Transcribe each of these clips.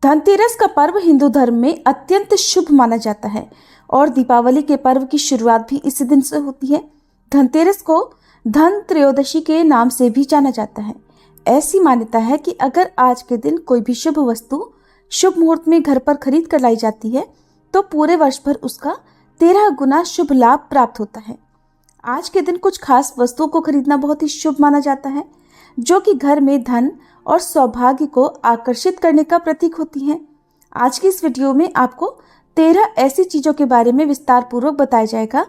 धनतेरस का पर्व हिंदू धर्म में अत्यंत शुभ माना जाता है और दीपावली के पर्व की शुरुआत भी इसी दिन से होती है। धनतेरस को धन त्रयोदशी के नाम से भी जाना जाता है। ऐसी मान्यता है कि अगर आज के दिन कोई भी शुभ वस्तु शुभ मुहूर्त में घर पर खरीद कर लाई जाती है तो पूरे वर्ष भर उसका 13 गुना शुभ लाभ प्राप्त होता है। आज के दिन कुछ खास वस्तुओं को खरीदना बहुत ही शुभ माना जाता है, जो कि घर में धन और सौभाग्य को आकर्षित करने का प्रतीक होती हैं। आज की इस वीडियो में आपको 13 ऐसी चीजों के बारे में विस्तार पूर्वक बताया जाएगा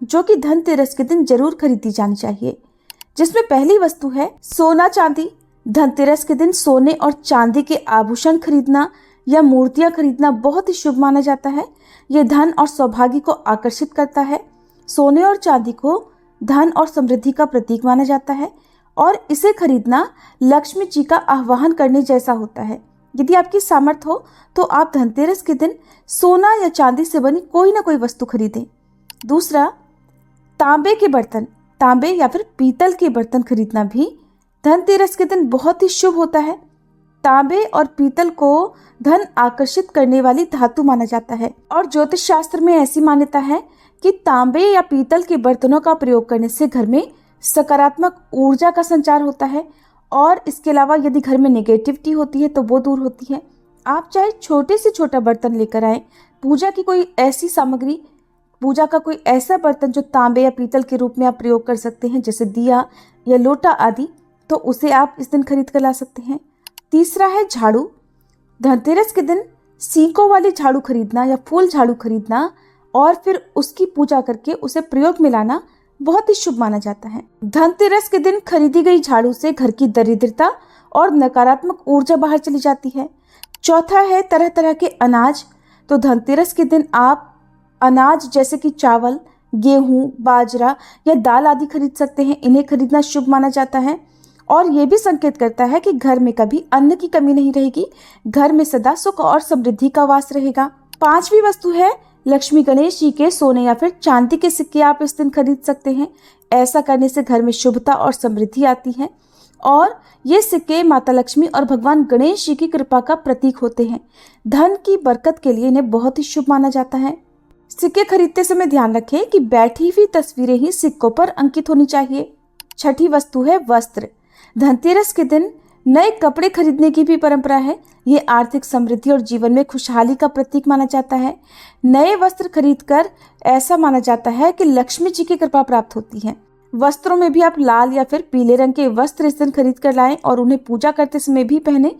जो कि धनतेरस के दिन जरूर खरीदी जानी चाहिए, जिसमें पहली वस्तु है सोना चांदी। धनतेरस के दिन सोने और चांदी के आभूषण खरीदना या मूर्तियां खरीदना बहुत ही शुभ माना जाता है। ये धन और सौभाग्य को आकर्षित करता है। सोने और चांदी को धन और समृद्धि का प्रतीक माना जाता है और इसे खरीदना लक्ष्मी जी का आह्वान करने जैसा होता है। यदि आपकी सामर्थ्य हो तो आप धनतेरस के दिन सोना या चांदी से बनी कोई ना कोई वस्तु खरीदें। दूसरा, तांबे के बर्तन, तांबे या फिर पीतल के बर्तन खरीदना भी धनतेरस के दिन बहुत ही शुभ होता है। तांबे और पीतल को धन आकर्षित करने वाली धातु माना जाता है और ज्योतिष शास्त्र में ऐसी मान्यता है कि तांबे या पीतल के बर्तनों का प्रयोग करने से घर में सकारात्मक ऊर्जा का संचार होता है और इसके अलावा यदि घर में नेगेटिविटी होती है तो वो दूर होती है। आप चाहे छोटे से छोटा बर्तन लेकर आए, पूजा की कोई ऐसी सामग्री, पूजा का कोई ऐसा बर्तन जो तांबे या पीतल के रूप में आप प्रयोग कर सकते हैं, जैसे दिया या लोटा आदि, तो उसे आप इस दिन खरीद कर ला सकते हैं। तीसरा है झाड़ू। धनतेरस के दिन सीकों वाली झाड़ू खरीदना या फूल झाड़ू खरीदना और फिर उसकी पूजा करके उसे प्रयोग में लाना बहुत ही शुभ माना जाता है। धनतेरस के दिन खरीदी गई झाड़ू से घर की दरिद्रता और नकारात्मक ऊर्जा बाहर चली जाती है। चौथा है तरह तरह के अनाज। तो धनतेरस के दिन आप अनाज जैसे कि चावल, गेहूं, बाजरा या दाल आदि खरीद सकते हैं। इन्हें खरीदना शुभ माना जाता है और ये भी संकेत करता है कि घर में कभी अन्न की कमी नहीं रहेगी, घर में सदा सुख और समृद्धि का वास रहेगा। पांचवी वस्तु है लक्ष्मी गणेश जी के सोने या फिर चांदी के सिक्के आप इस दिन खरीद सकते हैं। ऐसा करने से घर में शुभता और समृद्धि आती है और ये सिक्के माता लक्ष्मी और भगवान गणेश जी की कृपा का प्रतीक होते हैं। धन की बरकत के लिए इन्हें बहुत ही शुभ माना जाता है। सिक्के खरीदते समय ध्यान रखें कि बैठी हुई तस्वीरें ही सिक्कों पर अंकित होनी चाहिए। छठी वस्तु है वस्त्र। धनतेरस के दिन नए कपड़े खरीदने की भी परंपरा है। ये आर्थिक समृद्धि और जीवन में खुशहाली का प्रतीक माना जाता है। नए वस्त्र खरीदकर ऐसा माना जाता है कि लक्ष्मी जी की कृपा प्राप्त होती है। वस्त्रों में भी आप लाल या फिर पीले रंग के वस्त्र इस दिन खरीद कर लाएं और उन्हें पूजा करते समय भी पहने।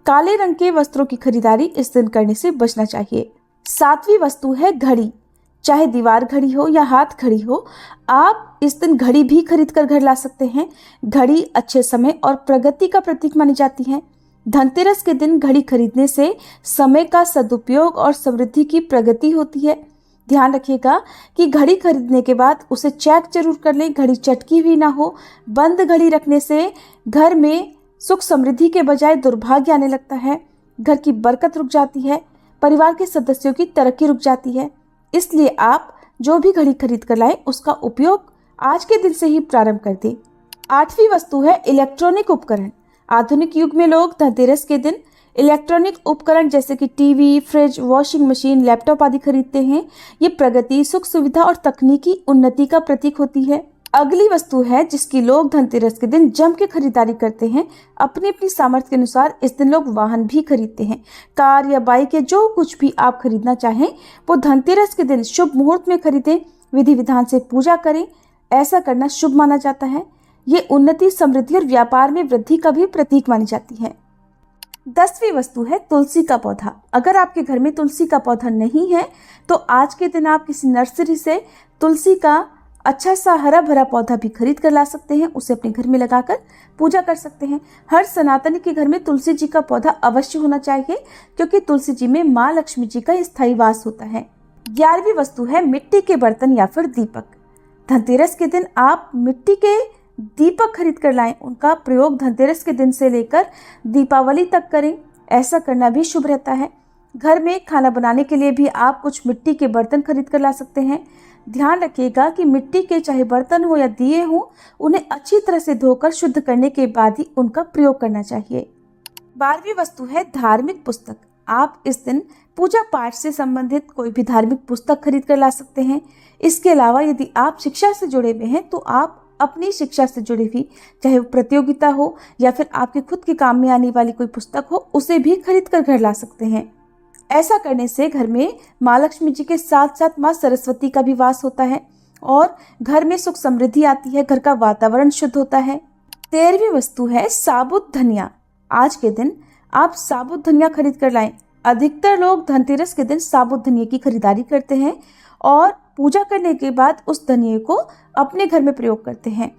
काले रंग के वस्त्रों की खरीदारी इस दिन करने से बचना चाहिए। सातवीं वस्तु है घड़ी। चाहे दीवार घड़ी हो या हाथ घड़ी हो, आप इस दिन घड़ी भी खरीद कर घर ला सकते हैं। घड़ी अच्छे समय और प्रगति का प्रतीक मानी जाती है। धनतेरस के दिन घड़ी खरीदने से समय का सदुपयोग और समृद्धि की प्रगति होती है। ध्यान रखिएगा कि घड़ी खरीदने के बाद उसे चेक जरूर कर लें, घड़ी चटकी हुई ना हो। बंद घड़ी रखने से घर में सुख समृद्धि के बजाय दुर्भाग्य आने लगता है, घर की बरकत रुक जाती है, परिवार के सदस्यों की तरक्की रुक जाती है। इसलिए आप जो भी घड़ी खरीद कर लाएं उसका उपयोग आज के दिन से ही प्रारंभ कर दें। आठवीं वस्तु है इलेक्ट्रॉनिक उपकरण। आधुनिक युग में लोग धनतेरस के दिन इलेक्ट्रॉनिक उपकरण जैसे कि TV, fridge, washing machine, laptop आदि खरीदते हैं। ये प्रगति, सुख सुविधा और तकनीकी उन्नति का प्रतीक होती है। अगली वस्तु है जिसकी लोग धनतेरस के दिन जम के खरीदारी करते हैं। अपनी अपनी सामर्थ्य के अनुसार इस दिन लोग वाहन भी खरीदते हैं। कार या बाइक या जो कुछ भी आप खरीदना चाहें वो धनतेरस के दिन शुभ मुहूर्त में खरीदें, विधि विधान से पूजा करें। ऐसा करना शुभ माना जाता है। ये उन्नति, समृद्धि और व्यापार में वृद्धि का भी प्रतीक मानी जाती है। 10वीं वस्तु है तुलसी का पौधा। अगर आपके घर में तुलसी का पौधा नहीं है तो आज के दिन आप किसी नर्सरी से तुलसी का अच्छा सा हरा भरा पौधा भी खरीद कर ला सकते हैं। उसे अपने घर में लगाकर पूजा कर सकते हैं। हर सनातनी के घर में तुलसी जी का पौधा अवश्य होना चाहिए, क्योंकि तुलसी जी में माँ लक्ष्मी जी का स्थायी वास होता है। 11वीं वस्तु है मिट्टी के बर्तन या फिर दीपक। धनतेरस के दिन आप मिट्टी के दीपक खरीद कर लाएं। उनका प्रयोग धनतेरस के दिन से लेकर दीपावली तक करें। ऐसा करना भी शुभ रहता है। घर में खाना बनाने के लिए भी आप कुछ मिट्टी के बर्तन खरीद कर ला सकते हैं। ध्यान रखिएगा कि मिट्टी के चाहे बर्तन हो या दिए हो, उन्हें अच्छी तरह से धोकर शुद्ध करने के बाद ही उनका प्रयोग करना चाहिए। 12वीं वस्तु है धार्मिक पुस्तक। आप इस दिन पूजा पाठ से संबंधित कोई भी धार्मिक पुस्तक खरीद कर ला सकते हैं। इसके अलावा यदि आप शिक्षा से जुड़े हुए हैं तो आप अपनी शिक्षा से जुड़ी हुई, चाहे वो प्रतियोगिता हो या फिर आपके खुद के काम में आने वाली कोई पुस्तक हो, उसे भी खरीद कर घर ला सकते हैं। ऐसा करने से घर में माँ लक्ष्मी जी के साथ साथ माँ सरस्वती का भी वास होता है और घर में सुख समृद्धि आती है, घर का वातावरण शुद्ध होता है। 13वीं वस्तु है साबुत धनिया। आज के दिन आप साबुत धनिया खरीद कर लाएं। अधिकतर लोग धनतेरस के दिन साबुत धनिया की खरीदारी करते हैं और पूजा करने के बाद उस धनिये को अपने घर में प्रयोग करते हैं।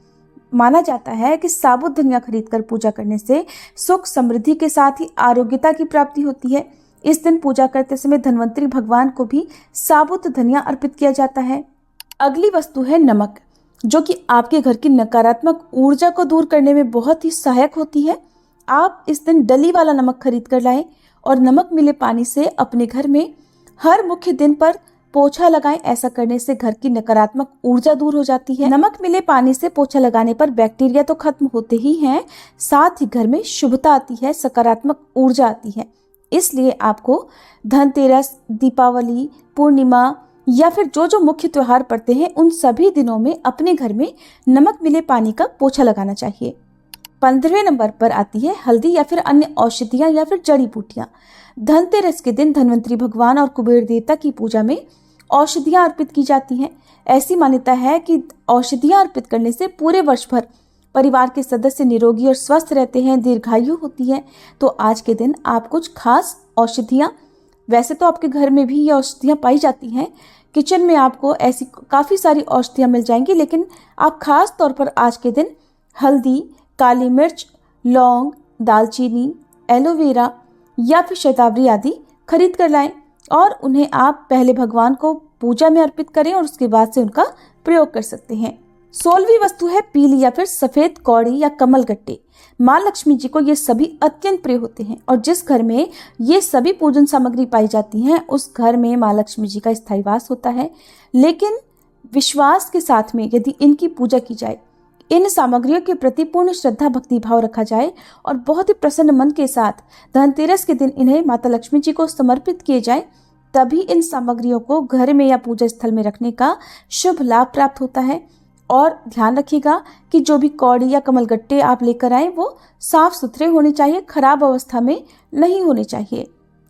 माना जाता है कि साबुत धनिया खरीदकर पूजा करने से सुख समृद्धि के साथ ही आरोग्यता की प्राप्ति होती है। इस दिन पूजा करते समय धन्वंतरी भगवान को भी साबुत धनिया अर्पित किया जाता है। अगली वस्तु है नमक, जो कि आपके घर की नकारात्मक ऊर्जा को दूर करने में बहुत ही सहायक होती है। आप इस दिन डली वाला नमक खरीद कर लाएं और नमक मिले पानी से अपने घर में हर मुख्य दिन पर पोछा लगाएं। ऐसा करने से घर की नकारात्मक ऊर्जा दूर हो जाती है। नमक मिले पानी से पोछा लगाने पर बैक्टीरिया तो खत्म होते ही हैं, साथ ही घर में शुभता आती है, सकारात्मक ऊर्जा आती है। इसलिए आपको धनतेरस, दीपावली, पूर्णिमा या फिर जो मुख्य त्योहार पड़ते हैं उन सभी दिनों में अपने घर में नमक मिले पानी का पोछा लगाना चाहिए। 15वें नंबर पर आती है हल्दी या फिर अन्य औषधियां या फिर जड़ी बूटियां। धनतेरस के दिन धन्वंतरी भगवान और कुबेर देवता की पूजा में औषधियां अर्पित की जाती हैं। ऐसी मान्यता है कि औषधियां अर्पित करने से पूरे वर्ष भर परिवार के सदस्य निरोगी और स्वस्थ रहते हैं, दीर्घायु होती है। तो आज के दिन आप कुछ खास औषधियां, वैसे तो आपके घर में भी ये औषधियां पाई जाती हैं, किचन में आपको ऐसी काफ़ी सारी औषधियां मिल जाएंगी, लेकिन आप खास तौर पर आज के दिन हल्दी, काली मिर्च, लौंग, दालचीनी, एलोवेरा या फिर शतावरी आदि खरीद कर लाएं और उन्हें आप पहले भगवान को पूजा में अर्पित करें और उसके बाद से उनका प्रयोग कर सकते हैं। 16वीं वस्तु है पीली या फिर सफेद कौड़ी या कमल गट्टे। माँ लक्ष्मी जी को ये सभी अत्यंत प्रिय होते हैं और जिस घर में ये सभी पूजन सामग्री पाई जाती हैं उस घर में माँ लक्ष्मी जी का स्थायी वास होता है। लेकिन विश्वास के साथ में यदि इनकी पूजा की जाए, इन सामग्रियों के प्रति पूर्ण श्रद्धा भक्ति भाव रखा जाए और बहुत ही प्रसन्न मन के साथ धनतेरस के दिन इन्हें माता लक्ष्मी जी को समर्पित किए जाए, तभी इन सामग्रियों को घर में या पूजा स्थल में रखने का शुभ लाभ प्राप्त होता है। और ध्यान रखिएगा कि जो भी कौड़ी या कमलगट्टे आप लेकर आए वो साफ सुथरे होने चाहिए, खराब अवस्था में नहीं होने चाहिए।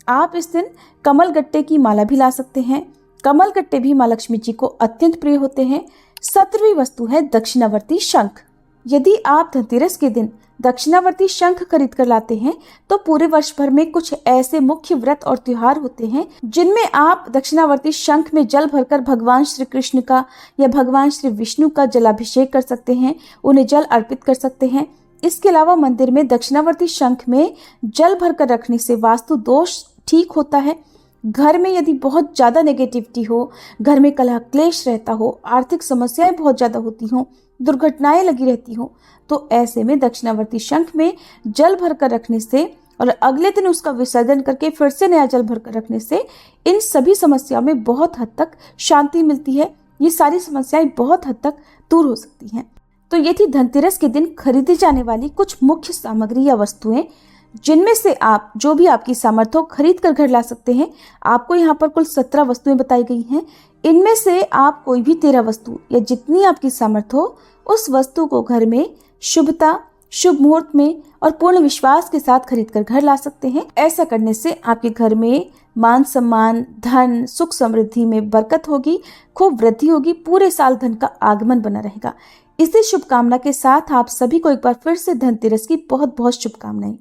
आप इस दिन कमलगट्टे की माला भी ला सकते हैं। कमलगट्टे भी माँ लक्ष्मी जी को अत्यंत प्रिय होते हैं। 17वीं वस्तु है दक्षिणावर्ती शंख। यदि आप धनतेरस के दिन दक्षिणावर्ती शंख खरीद कर लाते हैं तो पूरे वर्ष भर में कुछ ऐसे मुख्य व्रत और त्योहार होते हैं जिनमें आप दक्षिणावर्ती शंख में जल भरकर भगवान श्री कृष्ण का या भगवान श्री विष्णु का जलाभिषेक कर सकते हैं, उन्हें जल अर्पित कर सकते हैं। इसके अलावा मंदिर में दक्षिणावर्ती शंख में जल भरकर रखने से वास्तु दोष ठीक होता है। घर में यदि बहुत ज़्यादा नेगेटिविटी हो, घर में कलह क्लेश रहता हो, आर्थिक समस्याएं बहुत ज़्यादा होती हों, दुर्घटनाएं लगी रहती हों, तो ऐसे में दक्षिणावर्ती शंख में जल भरकर रखने से और अगले दिन उसका विसर्जन करके फिर से नया जल भरकर रखने से इन सभी समस्याओं में बहुत हद तक शांति मिलती है। ये सारी समस्याएं बहुत हद तक दूर हो सकती हैं। तो ये थी धनतेरस के दिन खरीदी जाने वाली कुछ मुख्य सामग्री या वस्तुएं, जिनमें से आप जो भी आपकी सामर्थ्य हो खरीद कर घर ला सकते हैं। आपको यहाँ पर कुल 17 वस्तुएं बताई गई हैं। इनमें से आप कोई भी 13 वस्तु या जितनी आपकी सामर्थ्य हो उस वस्तु को घर में शुभता, शुभ मुहूर्त में और पूर्ण विश्वास के साथ खरीद कर घर ला सकते हैं। ऐसा करने से आपके घर में मान सम्मान, धन, सुख समृद्धि में बरकत होगी, खूब वृद्धि होगी, पूरे साल धन का आगमन बना रहेगा। इसी शुभकामना के साथ आप सभी को एक बार फिर से धनतेरस की बहुत बहुत शुभकामनाएं।